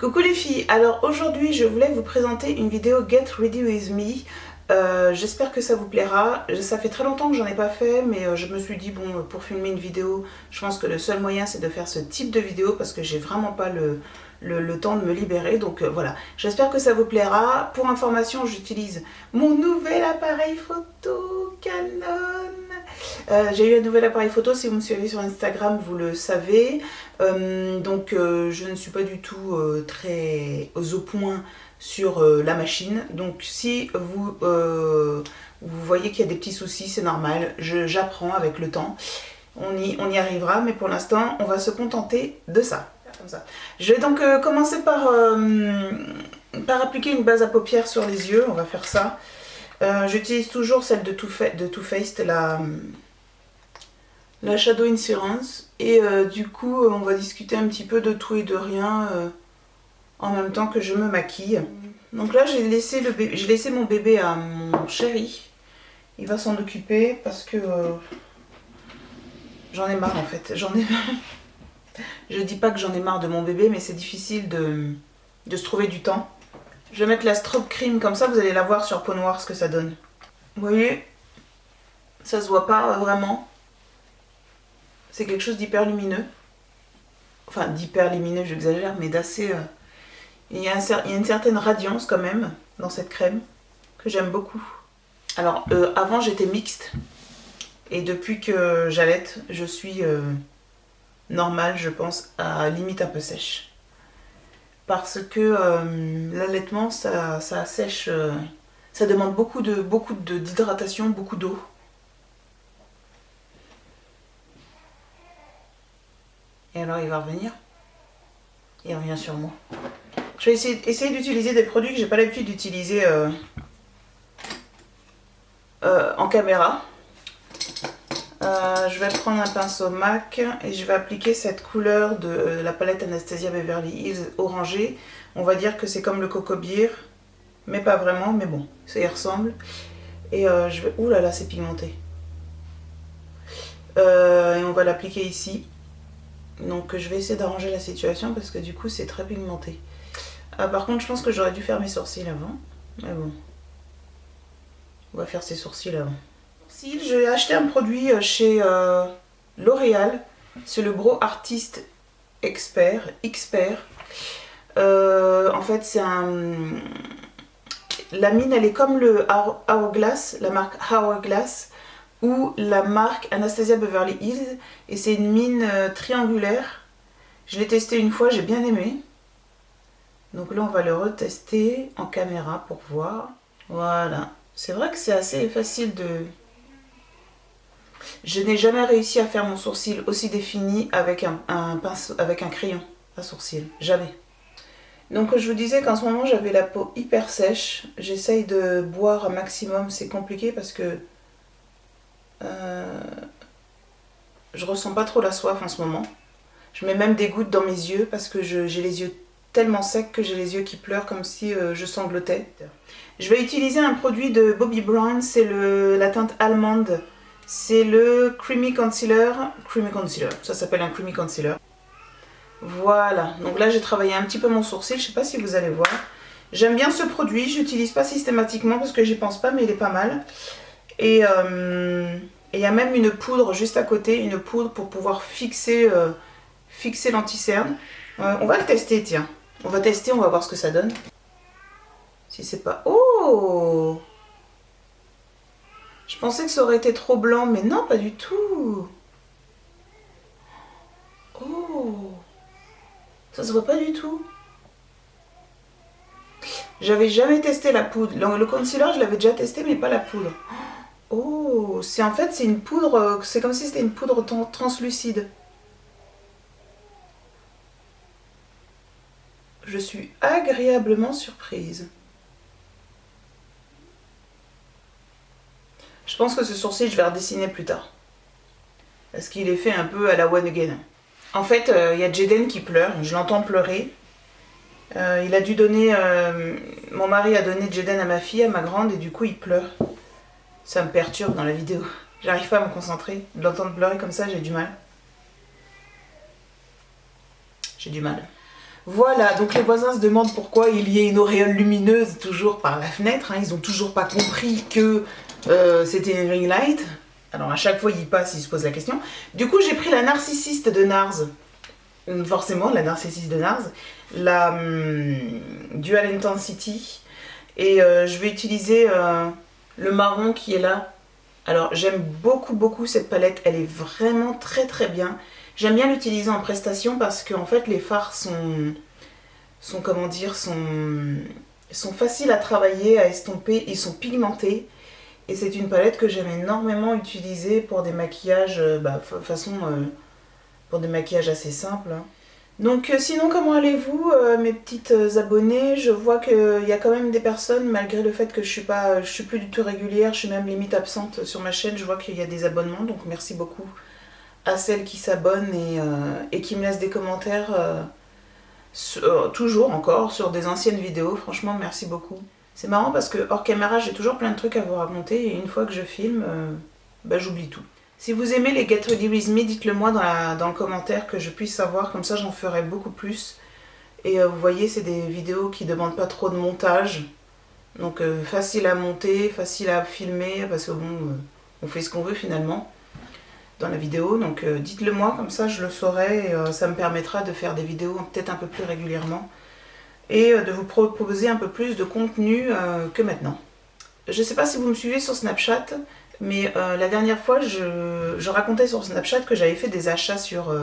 Coucou les filles, alors aujourd'hui je voulais vous présenter une vidéo Get Ready With Me. J'espère que ça vous plaira. Ça fait très longtemps que j'en ai pas fait, mais je me suis dit bon, pour filmer une vidéo, je pense que le seul moyen c'est de faire ce type de vidéo parce que j'ai vraiment pas le temps de me libérer. Donc voilà, j'espère que ça vous plaira. Pour information, j'utilise mon nouvel appareil photo Canon. J'ai eu un nouvel appareil photo, si vous me suivez sur Instagram, vous le savez. Je ne suis pas du tout très au point sur la machine. Donc si vous voyez qu'il y a des petits soucis, c'est normal. J'apprends avec le temps. On y arrivera, mais pour l'instant, on va se contenter de ça. Comme ça. Je vais donc commencer par appliquer une base à paupières sur les yeux. On va faire ça. J'utilise toujours celle de Too Faced, la Shadow Insurance. Et du coup, on va discuter un petit peu de tout et de rien en même temps que je me maquille. Donc là, j'ai laissé mon bébé à mon chéri. Il va s'en occuper parce que j'en ai marre en fait. Je dis pas que j'en ai marre de mon bébé, mais c'est difficile de se trouver du temps. Je vais mettre la strobe cream comme ça, vous allez la voir sur peau noire ce que ça donne. Vous voyez, ça se voit pas vraiment. C'est quelque chose d'hyper lumineux. Enfin, d'hyper lumineux, j'exagère, mais d'assez... Il y a une certaine radiance quand même dans cette crème que j'aime beaucoup. Alors, avant j'étais mixte. Et depuis que j'allaite, je suis normale, je pense, à limite un peu sèche. Parce que l'allaitement, ça assèche... ça demande beaucoup d'hydratation, beaucoup d'eau. Et alors il va revenir. Il revient sur moi. Je vais essayer d'utiliser des produits que j'ai pas l'habitude d'utiliser en caméra. Je vais prendre un pinceau MAC et je vais appliquer cette couleur de la palette Anastasia Beverly Hills orangée. On va dire que c'est comme le Coco Beer, mais pas vraiment, mais bon, ça y ressemble. Et je vais... Ouh là là, c'est pigmenté. Et on va l'appliquer ici. Donc je vais essayer d'arranger la situation parce que du coup c'est très pigmenté. Par contre je pense que j'aurais dû faire mes sourcils avant. Mais bon. On va faire ses sourcils avant. J'ai acheté un produit chez L'Oréal. C'est le Brow Artist Expert. En fait c'est un... La mine elle est comme le Hourglass, la marque Hourglass. Ou la marque Anastasia Beverly Hills, et c'est une mine triangulaire. Je l'ai testé une fois, j'ai bien aimé. Donc là on va le retester en caméra pour voir. Voilà, c'est vrai que c'est assez facile de... Je n'ai jamais réussi à faire mon sourcil aussi défini avec un pinceau, avec un crayon à sourcil, jamais. Donc je vous disais qu'en ce moment j'avais la peau hyper sèche. J'essaye de boire un maximum, c'est compliqué parce que je ressens pas trop la soif en ce moment. Je mets même des gouttes dans mes yeux parce que j'ai les yeux tellement secs que j'ai les yeux qui pleurent comme si je sanglotais. Je vais utiliser un produit de Bobbi Brown, c'est la teinte allemande. C'est le Creamy Concealer. Ça s'appelle un Creamy Concealer. Voilà, donc là j'ai travaillé un petit peu mon sourcil, je sais pas si vous allez voir. J'aime bien ce produit, je l'utilise pas systématiquement parce que j'y pense pas, mais il est pas mal. Et il y a même une poudre juste à côté, une poudre pour pouvoir fixer l'anti-cerne. On va le tester, tiens. On va tester, on va voir ce que ça donne. Si c'est pas... Oh! Je pensais que ça aurait été trop blanc, mais non, pas du tout. Oh! Ça se voit pas du tout. J'avais jamais testé la poudre. Le concealer, je l'avais déjà testé, mais pas la poudre. Oh, en fait c'est une poudre, c'est comme si c'était une poudre translucide. Je suis agréablement surprise. Je pense que ce sourcil je vais redessiner plus tard. Parce qu'il est fait un peu à la One Again. En fait, il y a Jaden qui pleure, je l'entends pleurer. Il a dû donner, mon mari a donné Jaden à ma fille, à ma grande, et du coup il pleure. Ça me perturbe dans la vidéo. J'arrive pas à me concentrer. De l'entendre pleurer comme ça, j'ai du mal. Voilà, donc les voisins se demandent pourquoi il y a une auréole lumineuse toujours par la fenêtre. Hein. Ils n'ont toujours pas compris que c'était une ring light. Alors à chaque fois ils passent, ils se posent la question. Du coup j'ai pris la narcissiste de Nars. Forcément la narcissiste de Nars. La Dual Intensity. Et je vais utiliser le marron qui est là. Alors j'aime beaucoup cette palette. Elle est vraiment très bien. J'aime bien l'utiliser en prestation parce que en fait les fards sont comment dire, sont faciles à travailler, à estomper, ils sont pigmentés et c'est une palette que j'aime énormément utiliser pour des maquillages, pour des maquillages assez simples. Hein. Donc sinon comment allez-vous mes petites abonnées? Je vois qu'il y a quand même des personnes, malgré le fait que je suis plus du tout régulière, je suis même limite absente sur ma chaîne, je vois qu'il y a des abonnements, donc merci beaucoup à celles qui s'abonnent et qui me laissent des commentaires toujours encore sur des anciennes vidéos. Franchement merci beaucoup. C'est marrant parce que hors caméra j'ai toujours plein de trucs à vous raconter et une fois que je filme, j'oublie tout. Si vous aimez les Get Ready With Me, dites-le moi dans le commentaire que je puisse savoir, comme ça j'en ferai beaucoup plus. Et vous voyez c'est des vidéos qui ne demandent pas trop de montage. Donc facile à monter, facile à filmer parce que bon, on fait ce qu'on veut finalement dans la vidéo, donc dites-le moi, comme ça je le saurai et ça me permettra de faire des vidéos peut-être un peu plus régulièrement et de vous proposer un peu plus de contenu que maintenant. Je ne sais pas si vous me suivez sur Snapchat, mais la dernière fois je racontais sur Snapchat que j'avais fait des achats sur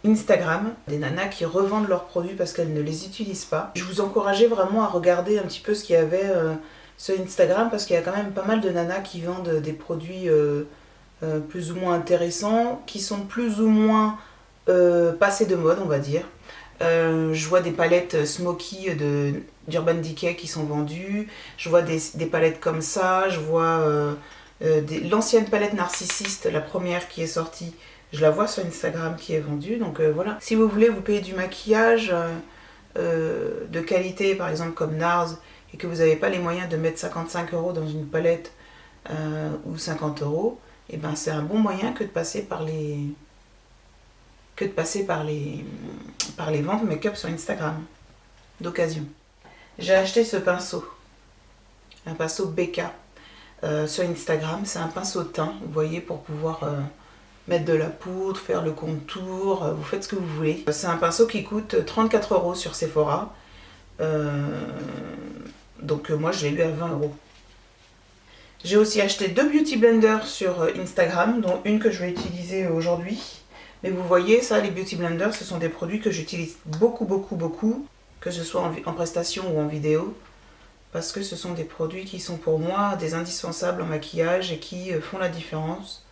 Instagram, des nanas qui revendent leurs produits parce qu'elles ne les utilisent pas. Je vous encourageais vraiment à regarder un petit peu ce qu'il y avait sur Instagram parce qu'il y a quand même pas mal de nanas qui vendent des produits plus ou moins intéressants, qui sont plus ou moins passés de mode on va dire. Je vois des palettes Smoky d'Urban Decay qui sont vendues, je vois des palettes comme ça, je vois l'ancienne palette Narcissiste, la première qui est sortie, je la vois sur Instagram qui est vendue, donc voilà. Si vous voulez vous payer du maquillage de qualité, par exemple comme Nars, et que vous n'avez pas les moyens de mettre 55 € dans une palette ou 50 €, et ben c'est un bon moyen que de passer par les ventes make-up sur Instagram d'occasion. J'ai acheté ce pinceau, un pinceau BK sur Instagram, c'est un pinceau teint, vous voyez, pour pouvoir mettre de la poudre, faire le contour, vous faites ce que vous voulez. C'est un pinceau qui coûte 34 € sur Sephora, donc moi je l'ai eu à 20 €. J'ai aussi acheté 2 beauty blenders sur Instagram, dont une que je vais utiliser aujourd'hui. Mais vous voyez, ça, les beauty blenders, ce sont des produits que j'utilise beaucoup, que ce soit en prestation ou en vidéo, parce que ce sont des produits qui sont pour moi des indispensables en maquillage et qui font la différence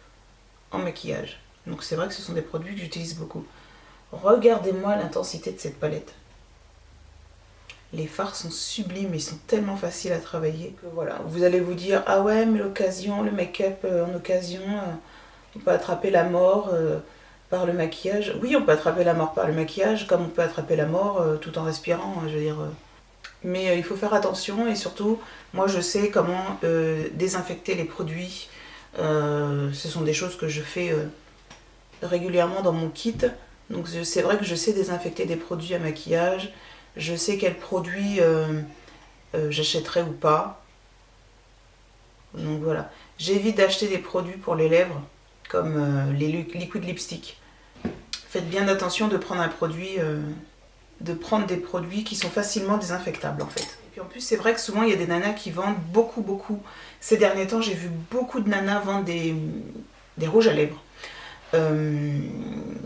en maquillage. Donc c'est vrai que ce sont des produits que j'utilise beaucoup. Regardez-moi l'intensité de cette palette. Les fards sont sublimes, ils sont tellement faciles à travailler que voilà. Vous allez vous dire, ah ouais, mais l'occasion, le make-up en occasion, on peut attraper la mort par le maquillage. Oui, on peut attraper la mort par le maquillage, comme on peut attraper la mort tout en respirant, je veux dire. Mais il faut faire attention et surtout, moi je sais comment désinfecter les produits. Ce sont des choses que je fais régulièrement dans mon kit. Donc c'est vrai que je sais désinfecter des produits à maquillage. Je sais quels produits j'achèterai ou pas. Donc voilà. J'évite d'acheter des produits pour les lèvres, comme les liquid lipstick. Faites bien attention de prendre des produits qui sont facilement désinfectables en fait. Et puis en plus c'est vrai que souvent il y a des nanas qui vendent beaucoup. Ces derniers temps j'ai vu beaucoup de nanas vendre des rouges à lèvres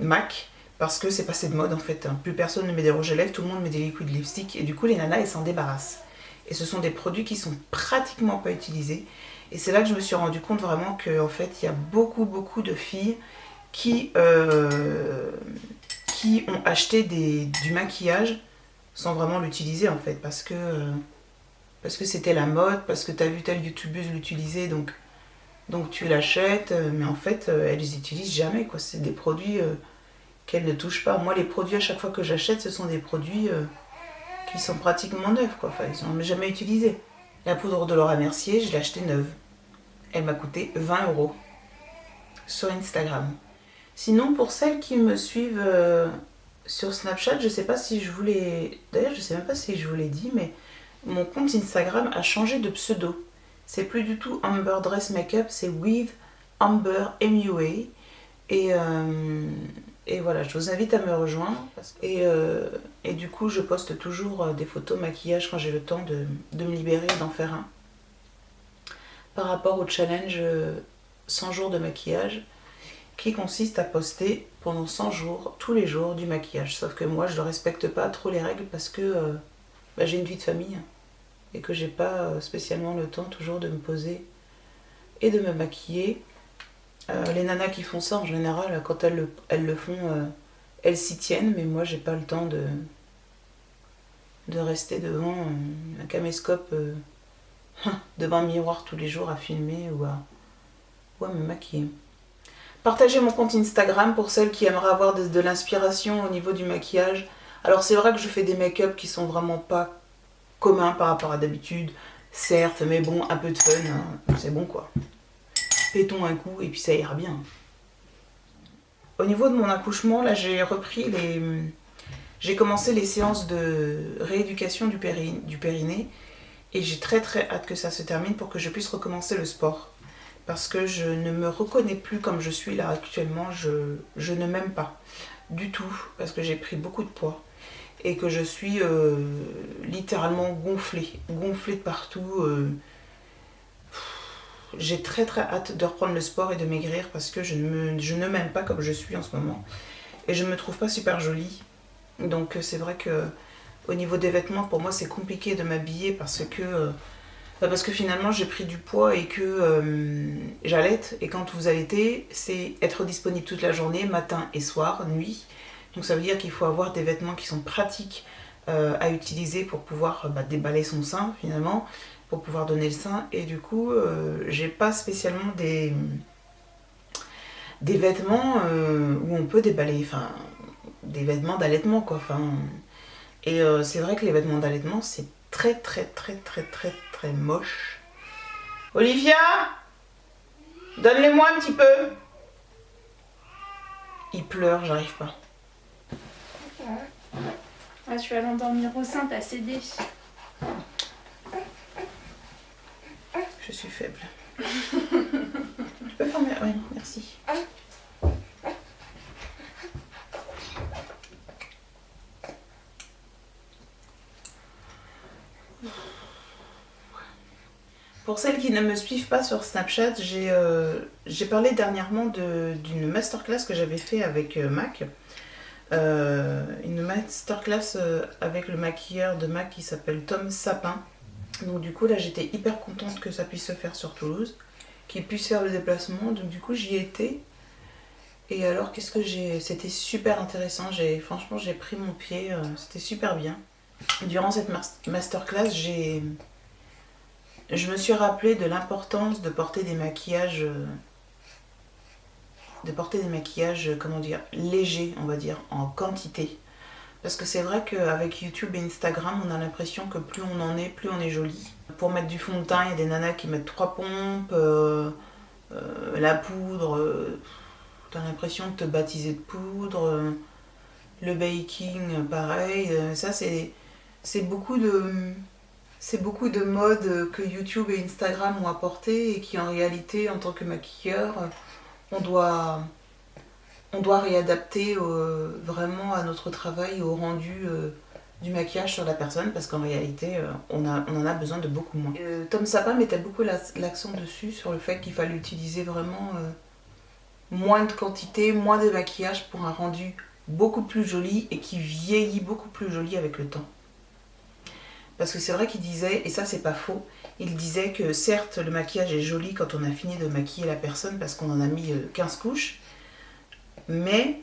MAC. Parce que c'est passé de mode en fait, plus personne ne met des rouges à lèvres, tout le monde met des liquid lipstick et du coup les nanas elles s'en débarrassent. Et ce sont des produits qui sont pratiquement pas utilisés. Et c'est là que je me suis rendu compte vraiment qu'en fait il y a beaucoup de filles qui ont acheté du maquillage sans vraiment l'utiliser en fait. Parce que c'était la mode, parce que tu as vu telle youtubeuse l'utiliser donc tu l'achètes. Mais en fait elles les utilisent jamais quoi, c'est des produits qu'elle ne touche pas. Moi, les produits, à chaque fois que j'achète, ce sont des produits qui sont pratiquement neufs, quoi. Enfin, ils sont jamais utilisés. La poudre de Laura Mercier, je l'ai achetée neuve. Elle m'a coûté 20 € sur Instagram. Sinon, pour celles qui me suivent sur Snapchat, je sais pas si je vous l'ai... D'ailleurs, je sais même pas si je vous l'ai dit, mais mon compte Instagram a changé de pseudo. C'est plus du tout Amber Dress Makeup, c'est With Amber MUA. Et voilà, je vous invite à me rejoindre. Et du coup, je poste toujours des photos maquillage quand j'ai le temps de me libérer et d'en faire un. Par rapport au challenge 100 jours de maquillage, qui consiste à poster pendant 100 jours, tous les jours, du maquillage. Sauf que moi, je ne respecte pas trop les règles parce que j'ai une vie de famille et que j'ai pas spécialement le temps toujours de me poser et de me maquiller. Les nanas qui font ça, en général, quand elles le font, elles s'y tiennent, mais moi, j'ai pas le temps de rester devant un caméscope, devant un miroir tous les jours à filmer ou à me maquiller. Partagez mon compte Instagram pour celles qui aimeraient avoir de l'inspiration au niveau du maquillage. Alors c'est vrai que je fais des make-up qui sont vraiment pas communs par rapport à d'habitude, certes, mais bon, un peu de fun, hein, c'est bon quoi. Pétons un coup et puis ça ira bien. Au niveau de mon accouchement, là j'ai repris j'ai commencé les séances de rééducation du périnée et j'ai très hâte que ça se termine pour que je puisse recommencer le sport. Parce que je ne me reconnais plus comme je suis là actuellement, je ne m'aime pas du tout, parce que j'ai pris beaucoup de poids et que je suis littéralement gonflée de partout. J'ai très hâte de reprendre le sport et de maigrir parce que je ne m'aime pas comme je suis en ce moment. Et je ne me trouve pas super jolie. Donc c'est vrai que au niveau des vêtements, pour moi c'est compliqué de m'habiller parce que finalement j'ai pris du poids et que j'allaite. Et quand vous allaitez, c'est être disponible toute la journée, matin et soir, nuit. Donc ça veut dire qu'il faut avoir des vêtements qui sont pratiques à utiliser pour pouvoir déballer son sein finalement, pour pouvoir donner le sein. Et du coup, j'ai pas spécialement des vêtements où on peut déballer, enfin des vêtements d'allaitement quoi. Et c'est vrai que les vêtements d'allaitement c'est très moche. Olivia, donne-les-moi un petit peu. Il pleure, j'arrive pas. Ah, tu vas l'endormir au sein, t'as cédé. Je suis faible. Tu peux fermer? Oui, merci. Pour celles qui ne me suivent pas sur Snapchat, j'ai parlé dernièrement d'une masterclass que j'avais fait avec Mac. Une masterclass avec le maquilleur de Mac qui s'appelle Tom Sapin. Donc du coup là j'étais hyper contente que ça puisse se faire sur Toulouse, qu'il puisse faire le déplacement. Donc du coup j'y étais. Et alors qu'est-ce que c'était super intéressant. Franchement j'ai pris mon pied, c'était super bien. Durant cette masterclass je me suis rappelé de l'importance de porter des maquillages, comment dire, légers, on va dire, en quantité. Parce que c'est vrai qu'avec YouTube et Instagram, on a l'impression que plus on en est, plus on est joli. Pour mettre du fond de teint, il y a des nanas qui mettent 3 pompes, la poudre, t'as l'impression de te baptiser de poudre, le baking, pareil. Ça, c'est beaucoup de modes que YouTube et Instagram ont apporté et qui en réalité, en tant que maquilleur, on doit réadapter vraiment à notre travail, au rendu du maquillage sur la personne, parce qu'en réalité, on en a besoin de beaucoup moins. Tom Sapin mettait beaucoup l'accent dessus, sur le fait qu'il fallait utiliser vraiment moins de quantité, moins de maquillage pour un rendu beaucoup plus joli et qui vieillit beaucoup plus joli avec le temps. Parce que c'est vrai qu'il disait, et ça c'est pas faux, il disait que certes le maquillage est joli quand on a fini de maquiller la personne parce qu'on en a mis 15 couches, mais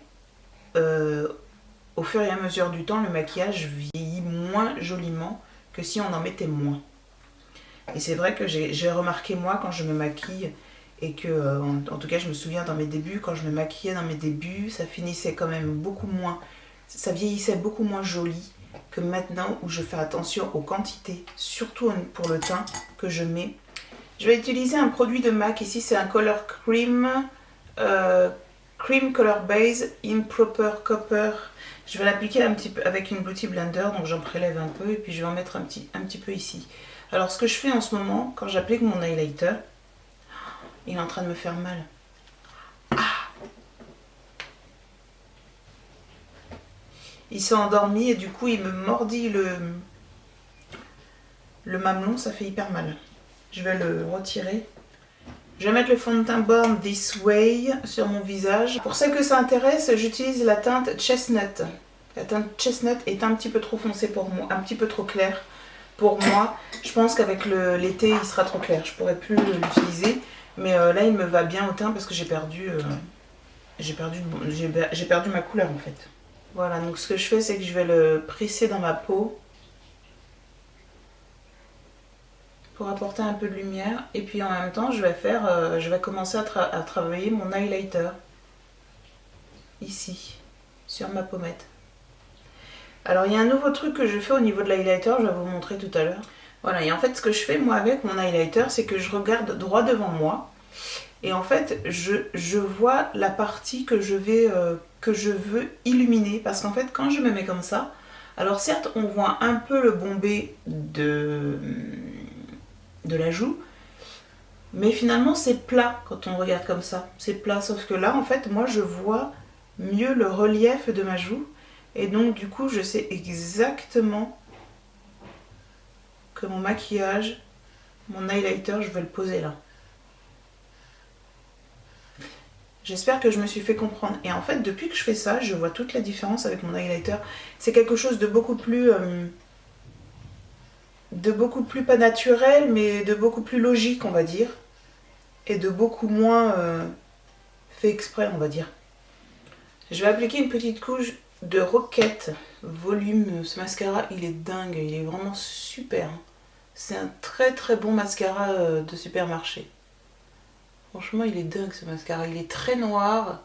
au fur et à mesure du temps, le maquillage vieillit moins joliment que si on en mettait moins. Et c'est vrai que j'ai remarqué moi quand je me maquille, et que en tout cas je me souviens dans mes débuts, quand je me maquillais dans mes débuts, ça finissait quand même beaucoup moins, ça vieillissait beaucoup moins joli que maintenant où je fais attention aux quantités, surtout pour le teint que je mets. Je vais utiliser un produit de MAC, ici c'est un Color Cream, Cream Color Base Improper Copper Je vais l'appliquer un petit peu avec une Beauty Blender, donc j'en prélève un peu et puis je vais en mettre un petit peu ici. Alors ce que je fais en ce moment, quand j'applique mon highlighter, il est en train de me faire mal. Il s'est endormi et du coup il me mordit le mamelon, ça fait hyper mal. Je vais le retirer. Je vais mettre le fond de teint Born This Way sur mon visage. Pour celles que ça intéresse, j'utilise la teinte Chestnut. La teinte Chestnut est un petit peu trop foncée pour moi, un petit peu trop claire pour moi. Je pense qu'avec l'été, il sera trop clair. Je pourrais plus l'utiliser. Mais là, il me va bien au teint parce que j'ai perdu ma couleur en fait. Voilà, donc ce que je fais, c'est que je vais le presser dans ma peau pour apporter un peu de lumière. Et puis en même temps, je vais commencer à travailler mon highlighter ici, sur ma pommette. Alors il y a un nouveau truc que je fais au niveau de l'highlighter, je vais vous montrer tout à l'heure. Voilà, et en fait ce que je fais moi avec mon highlighter, c'est que je regarde droit devant moi. Et en fait, je vois la partie que je veux illuminer. Parce qu'en fait, quand je me mets comme ça, alors certes, on voit un peu le bombé de la joue. Mais finalement, c'est plat quand on regarde comme ça. C'est plat, sauf que là, en fait, moi, je vois mieux le relief de ma joue. Et donc, du coup, je sais exactement que mon maquillage, mon highlighter, je vais le poser là. J'espère que je me suis fait comprendre. Et en fait, depuis que je fais ça, je vois toute la différence avec mon highlighter. C'est quelque chose de beaucoup plus pas naturel, mais de beaucoup plus logique, on va dire. Et de beaucoup moins fait exprès, on va dire. Je vais appliquer une petite couche de Rocket Volume. Ce mascara, il est dingue, il est vraiment super. C'est un très très bon mascara de supermarché. Franchement, il est dingue ce mascara. Il est très noir.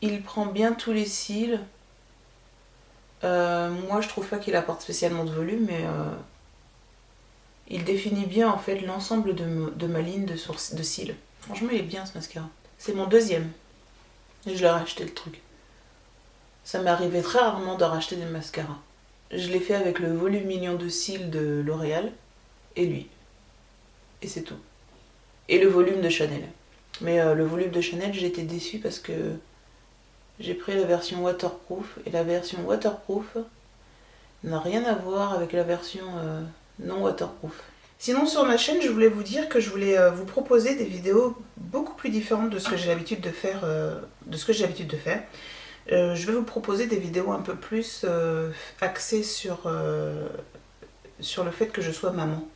Il prend bien tous les cils. Moi, je trouve pas qu'il apporte spécialement de volume, mais il définit bien en fait l'ensemble de ma ligne de cils. Franchement, il est bien ce mascara. C'est mon deuxième. Et je l'ai racheté le truc. Ça m'est arrivé très rarement de racheter des mascaras. Je l'ai fait avec le volume mignon de cils de L'Oréal et lui. Et c'est tout. Et le volume de Chanel. Mais le volume de Chanel, j'ai été déçue parce que j'ai pris la version waterproof. Et la version waterproof n'a rien à voir avec la version non waterproof. Sinon sur ma chaîne, je voulais vous dire que je voulais vous proposer des vidéos beaucoup plus différentes de ce que j'ai l'habitude de faire. Je vais vous proposer des vidéos un peu plus axées sur le fait que je sois maman.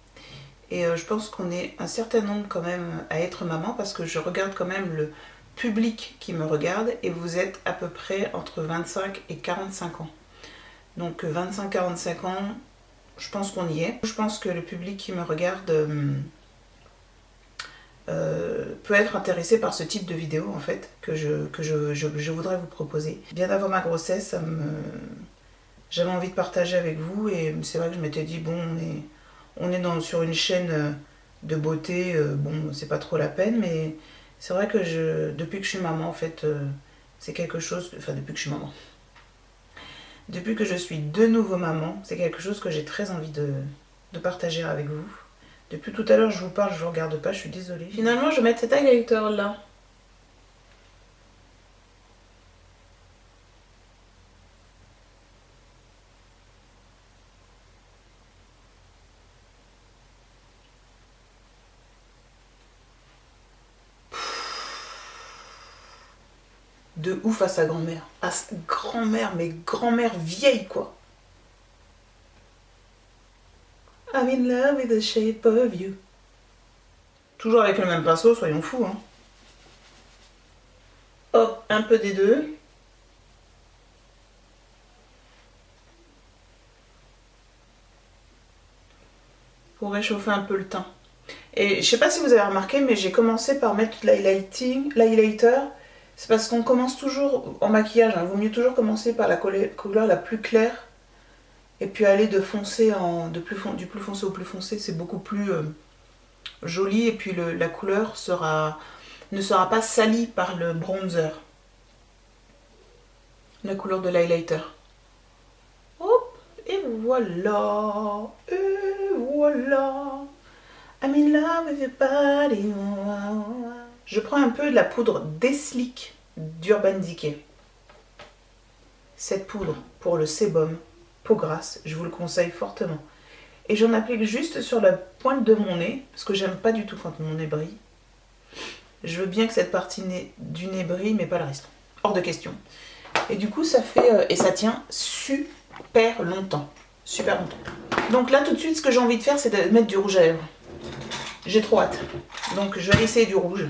Et je pense qu'on est un certain nombre quand même à être maman parce que je regarde quand même le public qui me regarde et vous êtes à peu près entre 25 et 45 ans. Donc 25-45 ans, je pense qu'on y est. Je pense que le public qui me regarde peut être intéressé par ce type de vidéo en fait que je voudrais vous proposer. Bien avant ma grossesse, j'avais envie de partager avec vous et c'est vrai que je m'étais dit bon on est sur une chaîne de beauté, bon c'est pas trop la peine mais c'est vrai que depuis que je suis maman en fait c'est quelque chose, enfin depuis que je suis maman. Depuis que je suis de nouveau maman, c'est quelque chose que j'ai très envie de partager avec vous. Depuis tout à l'heure, je vous parle, je ne vous regarde pas, je suis désolée. Finalement, je vais mettre cet highlighter là. De ouf à sa grand-mère. À sa grand-mère, mais grand-mère vieille quoi. I'm in love with the shape of you. Toujours avec le même pinceau, soyons fous. Hein. Hop, un peu des deux. Pour réchauffer un peu le teint. Et je sais pas si vous avez remarqué, mais j'ai commencé par mettre l'highlighter. C'est parce qu'on commence toujours en maquillage. Il vaut mieux toujours commencer par la couleur la plus claire. Et puis aller du plus foncé au plus foncé, c'est beaucoup plus joli. Et puis la couleur ne sera pas salie par le bronzer. la couleur de l'highlighter. Hop, et voilà. Et voilà. I'm in love with your body. Je prends un peu de la poudre Deslick d'Urban Decay. Cette poudre pour le sébum, peau grasse, je vous le conseille fortement. Et j'en applique juste sur la pointe de mon nez, parce que j'aime pas du tout quand mon nez brille. Je veux bien que cette partie du nez brille, mais pas le reste. Hors de question. Et du coup, ça fait... et ça tient super longtemps. Super longtemps. Donc là, tout de suite, ce que j'ai envie de faire, c'est de mettre du rouge à lèvres. J'ai trop hâte. Donc, je vais aller essayer du rouge.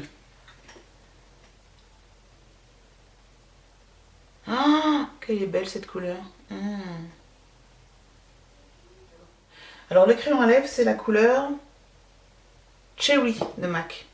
Ah, qu'elle est belle, cette couleur. Alors, le crayon à lèvres, c'est la couleur Cherry de MAC.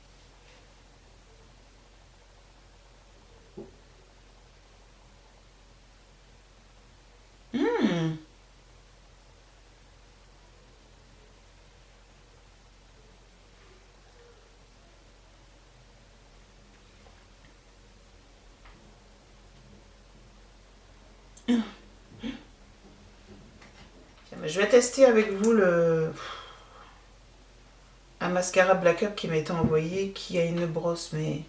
Je vais tester avec vous un mascara Black Up qui m'a été envoyé, qui a une brosse mais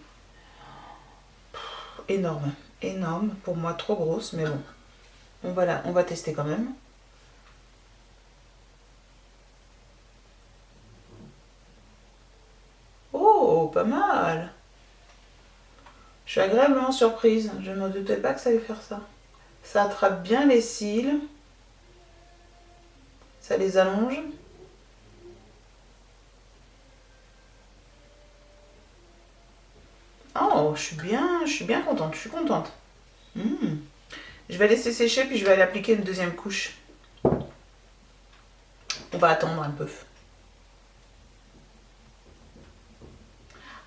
énorme. Énorme, pour moi trop grosse, mais bon. On va tester quand même. Oh, pas mal. Je suis agréablement surprise. Je ne me doutais pas que ça allait faire ça. Ça attrape bien les cils. Ça les allonge. Oh, je suis bien contente. Je suis contente. Je vais laisser sécher puis je vais aller appliquer une deuxième couche. On va attendre un peu.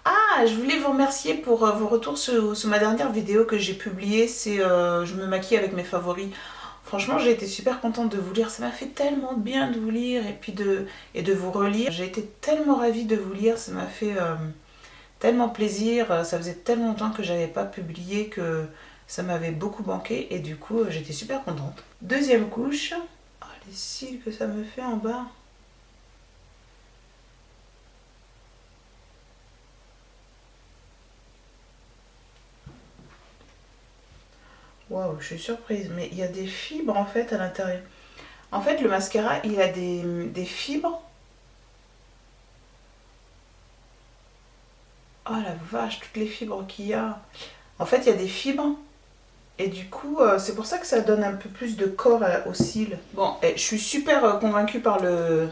Ah, je voulais vous remercier pour vos retours sur ma dernière vidéo que j'ai publiée. C'est je me maquille avec mes favoris. Franchement, j'ai été super contente de vous lire. Ça m'a fait tellement de bien de vous lire et puis de vous relire. J'ai été tellement ravie de vous lire. Ça m'a fait tellement plaisir. Ça faisait tellement longtemps que j'avais pas publié que ça m'avait beaucoup manqué. Et du coup, j'étais super contente. Deuxième couche. Oh, les cils que ça me fait en bas. Waouh, je suis surprise. Mais il y a des fibres en fait à l'intérieur. En fait, le mascara, il a des fibres. Oh la vache, toutes les fibres qu'il y a. En fait, il y a des fibres. Et du coup, c'est pour ça que ça donne un peu plus de corps aux cils. Bon, je suis super convaincue par le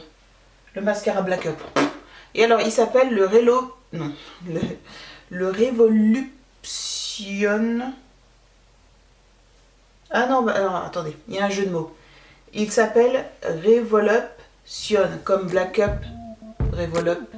mascara Black Up. Et alors, il s'appelle le Relo... Non. Le Revolution... Ah non, bah, alors, attendez. Il y a un jeu de mots. Il s'appelle Revolution, comme Black Up, Revolup.